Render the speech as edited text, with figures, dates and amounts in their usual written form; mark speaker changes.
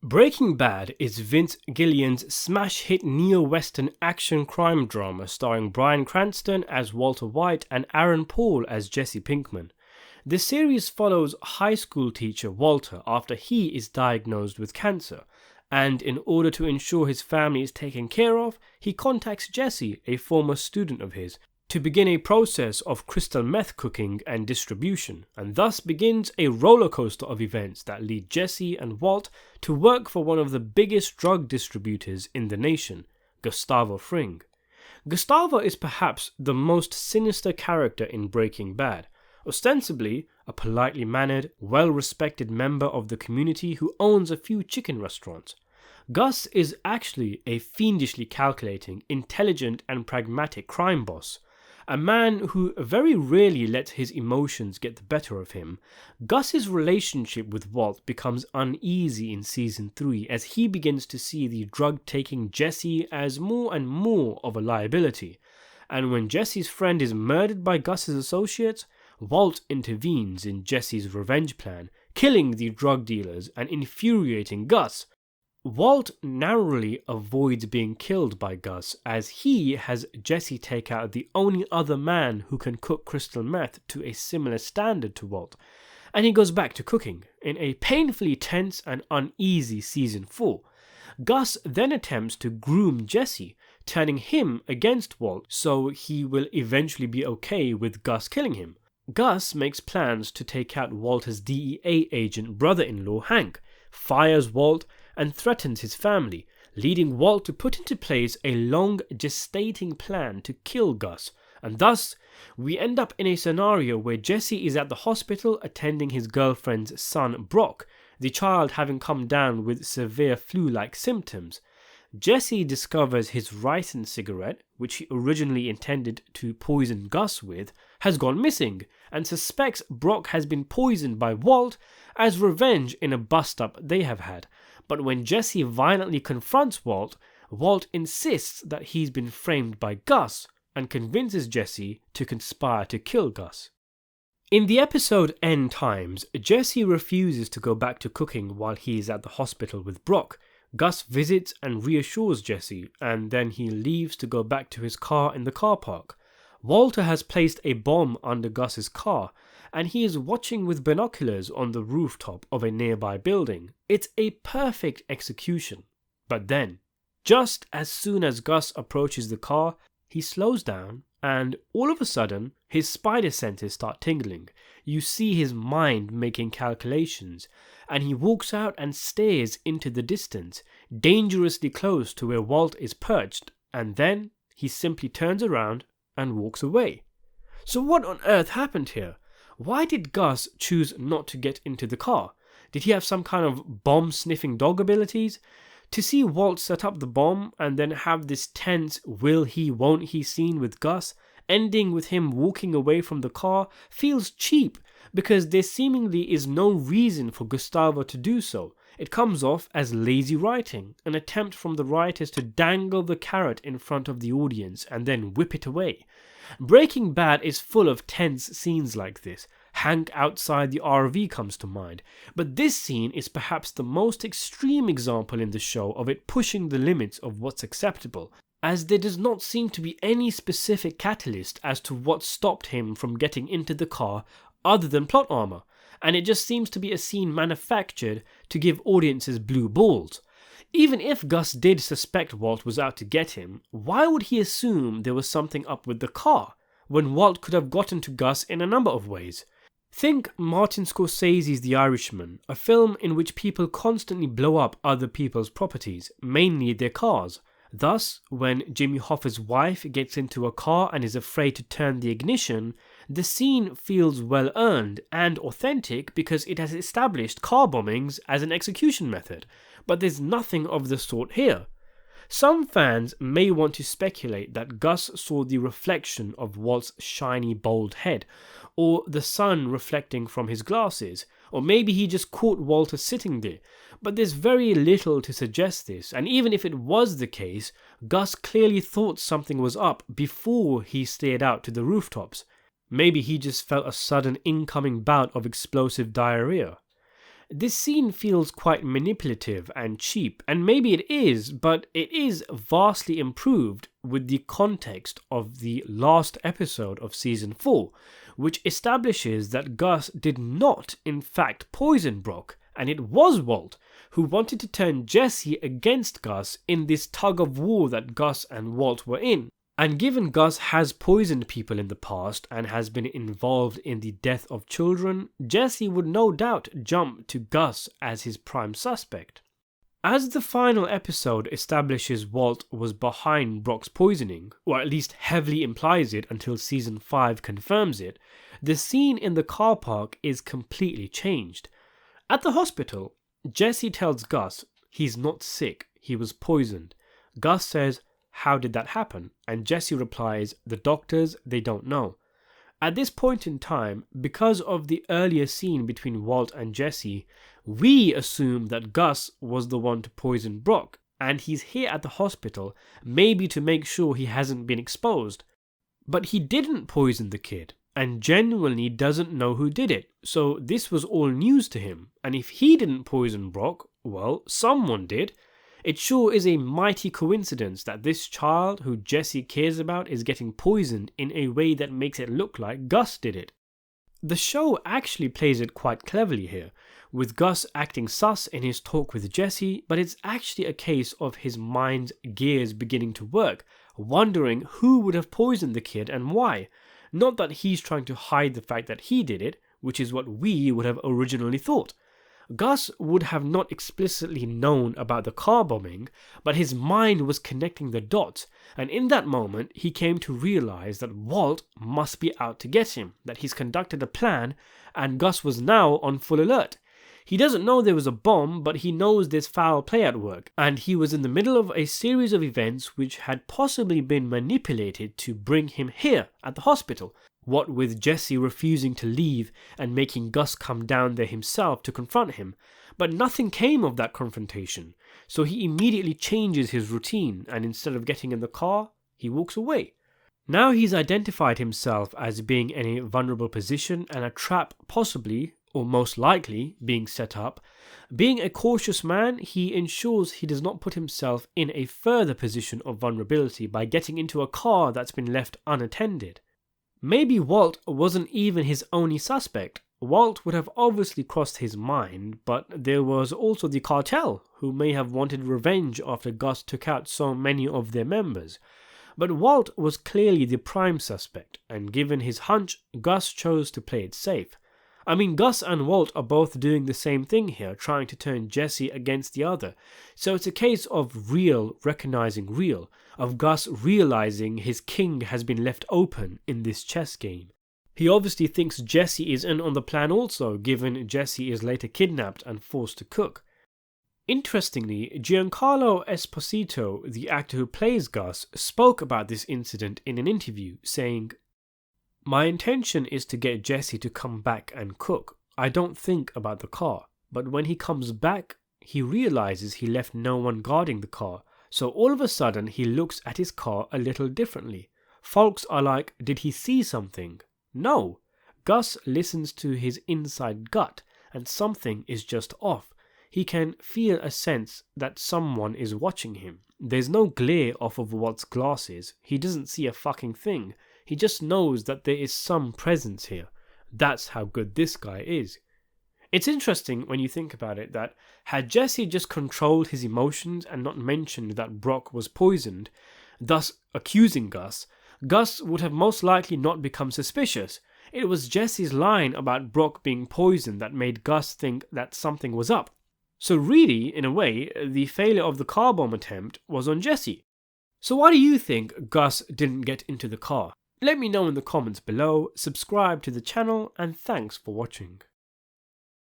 Speaker 1: Breaking Bad is Vince Gillian's smash hit neo-western action crime drama starring Bryan Cranston as Walter White and Aaron Paul as Jesse Pinkman. The series follows high school teacher Walter after he is diagnosed with cancer, and in order to ensure his family is taken care of, he contacts Jesse, a former student of his, to begin a process of crystal meth cooking and distribution, and thus begins a roller coaster of events that lead Jesse and Walt to work for one of the biggest drug distributors in the nation, Gustavo Fring. Gustavo is perhaps the most sinister character in Breaking Bad, ostensibly a politely mannered, well-respected member of the community who owns a few chicken restaurants. Gus is actually a fiendishly calculating, intelligent and pragmatic crime boss. A man who very rarely lets his emotions get the better of him. Gus's relationship with Walt becomes uneasy in season 3 as he begins to see the drug-taking Jesse as more and more of a liability. And when Jesse's friend is murdered by Gus's associates, Walt intervenes in Jesse's revenge plan, killing the drug dealers and infuriating Gus. Walt narrowly avoids being killed by Gus as he has Jesse take out the only other man who can cook crystal meth to a similar standard to Walt, and he goes back to cooking in a painfully tense and uneasy season 4. Gus then attempts to groom Jesse, turning him against Walt so he will eventually be okay with Gus killing him. Gus makes plans to take out Walter's DEA agent brother-in-law Hank, fires Walt, and threatens his family, leading Walt to put into place a long gestating plan to kill Gus, and thus we end up in a scenario where Jesse is at the hospital attending his girlfriend's son Brock, the child having come down with severe flu-like symptoms. Jesse discovers his ricin cigarette, which he originally intended to poison Gus with, has gone missing, and suspects Brock has been poisoned by Walt as revenge in a bust-up they have had. But when Jesse violently confronts Walt, Walt insists that he's been framed by Gus and convinces Jesse to conspire to kill Gus. In the episode End Times, Jesse refuses to go back to cooking while he is at the hospital with Brock. Gus visits and reassures Jesse, and then he leaves to go back to his car in the car park. Walter has placed a bomb under Gus's car, and he is watching with binoculars on the rooftop of a nearby building. It's a perfect execution. But then, just as soon as Gus approaches the car, he slows down, and all of a sudden, his spider senses start tingling. You see his mind making calculations, and he walks out and stares into the distance, dangerously close to where Walt is perched, and then he simply turns around and walks away. So what on earth happened here? Why did Gus choose not to get into the car? Did he have some kind of bomb-sniffing dog abilities? To see Walt set up the bomb and then have this tense will he won't he scene with Gus, ending with him walking away from the car, feels cheap because there seemingly is no reason for Gustavo to do so. It comes off as lazy writing, an attempt from the writers to dangle the carrot in front of the audience and then whip it away. Breaking Bad is full of tense scenes like this. Hank outside the RV comes to mind, but this scene is perhaps the most extreme example in the show of it pushing the limits of what's acceptable, as there does not seem to be any specific catalyst as to what stopped him from getting into the car other than plot armor, and it just seems to be a scene manufactured to give audiences blue balls. Even if Gus did suspect Walt was out to get him, why would he assume there was something up with the car, when Walt could have gotten to Gus in a number of ways? Think Martin Scorsese's The Irishman, a film in which people constantly blow up other people's properties, mainly their cars. Thus, when Jimmy Hoffa's wife gets into a car and is afraid to turn the ignition, the scene feels well earned and authentic because it has established car bombings as an execution method, but there's nothing of the sort here. Some fans may want to speculate that Gus saw the reflection of Walt's shiny bald head, or the sun reflecting from his glasses, or maybe he just caught Walter sitting there, but there's very little to suggest this, and even if it was the case, Gus clearly thought something was up before he stared out to the rooftops. Maybe he just felt a sudden incoming bout of explosive diarrhea. This scene feels quite manipulative and cheap, and maybe it is, but it is vastly improved with the context of the last episode of season 4, which establishes that Gus did not in fact poison Brock, and it was Walt who wanted to turn Jesse against Gus in this tug of war that Gus and Walt were in. And given Gus has poisoned people in the past and has been involved in the death of children, Jesse would no doubt jump to Gus as his prime suspect. As the final episode establishes Walt was behind Brock's poisoning, or at least heavily implies it until season 5 confirms it, the scene in the car park is completely changed. At the hospital, Jesse tells Gus he's not sick, he was poisoned. Gus says, "How did that happen?" And Jesse replies, "The doctors, they don't know." At this point in time, because of the earlier scene between Walt and Jesse, we assume that Gus was the one to poison Brock, and he's here at the hospital, maybe to make sure he hasn't been exposed. But he didn't poison the kid, and genuinely doesn't know who did it, so this was all news to him, and if he didn't poison Brock, well, someone did. It sure is a mighty coincidence that this child who Jesse cares about is getting poisoned in a way that makes it look like Gus did it. The show actually plays it quite cleverly here, with Gus acting sus in his talk with Jesse, but it's actually a case of his mind's gears beginning to work, wondering who would have poisoned the kid and why. Not that he's trying to hide the fact that he did it, which is what we would have originally thought. Gus would have not explicitly known about the car bombing, but his mind was connecting the dots, and in that moment he came to realize that Walt must be out to get him, that he's conducted a plan, and Gus was now on full alert. He doesn't know there was a bomb, but he knows there's foul play at work, and he was in the middle of a series of events which had possibly been manipulated to bring him here at the hospital. What with Jesse refusing to leave and making Gus come down there himself to confront him. But nothing came of that confrontation, so he immediately changes his routine, and instead of getting in the car, he walks away. Now he's identified himself as being in a vulnerable position and a trap possibly, or most likely, being set up. Being a cautious man, he ensures he does not put himself in a further position of vulnerability by getting into a car that's been left unattended. Maybe Walt wasn't even his only suspect. Walt would have obviously crossed his mind, but there was also the cartel, who may have wanted revenge after Gus took out so many of their members. But Walt was clearly the prime suspect, and given his hunch, Gus chose to play it safe. I mean, Gus and Walt are both doing the same thing here, trying to turn Jesse against the other. So it's a case of real recognizing real, of Gus realizing his king has been left open in this chess game. He obviously thinks Jesse is in on the plan also, given Jesse is later kidnapped and forced to cook. Interestingly, Giancarlo Esposito, the actor who plays Gus, spoke about this incident in an interview, saying, "My intention is to get Jesse to come back and cook. I don't think about the car. But when he comes back, he realizes he left no one guarding the car. So all of a sudden he looks at his car a little differently. Folks are like, did he see something? No. Gus listens to his inside gut, and something is just off. He can feel a sense that someone is watching him. There's no glare off of Walt's glasses. He doesn't see a fucking thing. He just knows that there is some presence here. That's how good this guy is." It's interesting when you think about it that had Jesse just controlled his emotions and not mentioned that Brock was poisoned, thus accusing Gus, Gus would have most likely not become suspicious. It was Jesse's line about Brock being poisoned that made Gus think that something was up. So really, in a way, the failure of the car bomb attempt was on Jesse. So why do you think Gus didn't get into the car? Let me know in the comments below, subscribe to the channel, and thanks for watching.